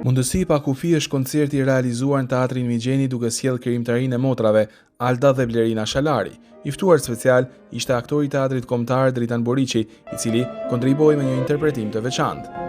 Mundësi pa kufi është koncerti realizuar në Teatrin Migjeni duke sjellë krijimtarinë e motrave Alda dhe Blerina Shalari. I ftuar special ishte aktori i Teatrit Kombëtar Dritan Boriçi, i cili kontriboi me një interpretim të veçantë.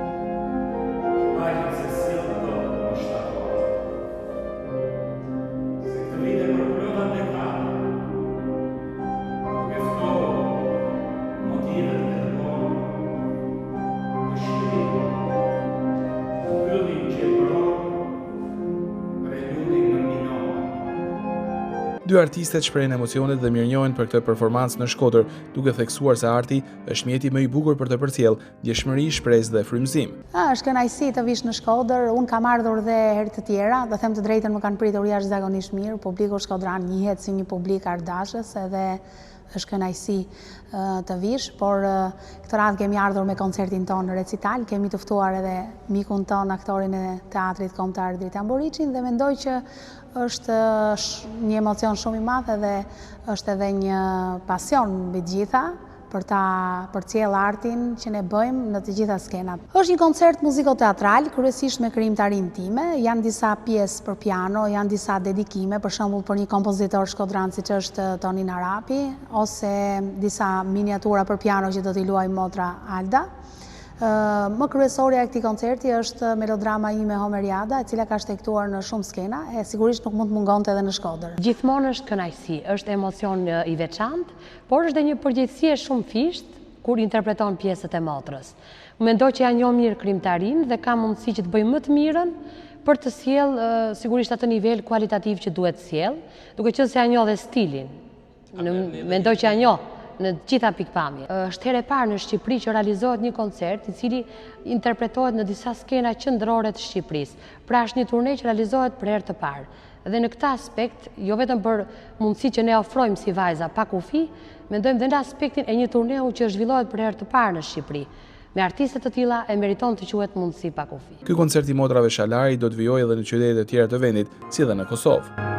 Dy artistet shprehin emocionet dhe mirënjohen për këtë performancë në Shkodër, duke theksuar se arti është mjeti më i bukur për të përcjellë ndjeshmëri, shpresë dhe frymëzim. Është kënaqësi të vish në Shkodër. Unë kam ardhur dhe herë të tjera, do them të drejtën, më kanë pritur jashtëzakonisht mirë. Publiku shkodran njihet si një publik ardashës edhe është kënaqësi të vish, por këtë radhë kemi ardhur me koncertin tonë në recital, kemi të ftuar edhe mikun tonë, aktorin e Teatrit Kombëtar Dritan Boriçin, dhe mendoj që është një emocion shumë i madh dhe është edhe një pasion mbi të gjitha për ta përcjellë artin që ne bëjmë në të gjitha skenat. Është një koncert muziko-teatral, kryesisht me krijimtarinë time. Janë disa pjesë për piano, janë disa dedikime, për shembull për një kompozitor shkodran siç është Tonin Arapi, ose disa miniatura për piano që do t'i luajë motra Alda. Më kryesorja e këtij koncerti është melodrama ime Homeriada, e cila ka shtektuar në shumë skena, e sigurisht nuk mund të mungonte edhe në Shkodër. Gjithmonë është kënaqësi, është emocion i veçantë, por është edhe një përgjegjësi shumë fisht kur interpreton pjesët e motrës. Mendoj që ja njoh mirë krijimtarinë dhe ka mundësi që të bëjë më të mirën për të sjellë sigurisht atë nivel kualitativ që duhet të sjellë, duke qenë se ja njoh dhe stilin. Mendoj që ja njoh në gjitha pikpamje. Është herë e parë në Shqipëri që realizohet një koncert i cili interpretohet në disa skena qendrore të Shqipërisë. Pra është një turne që realizohet për herë të parë. Dhe në këtë aspekt, jo vetëm për mundësi që ne ofrojmë si vajza pa kufi, mendojmë dhe në aspektin e një turneu që zhvillohet për herë të parë në Shqipëri. Me artistet të tilla e meriton të quhet mundësi pa kufi. Ky koncert i motrave Shalari do të vijojë edhe në qytete të tjera të vendit, si edhe në Kosovë.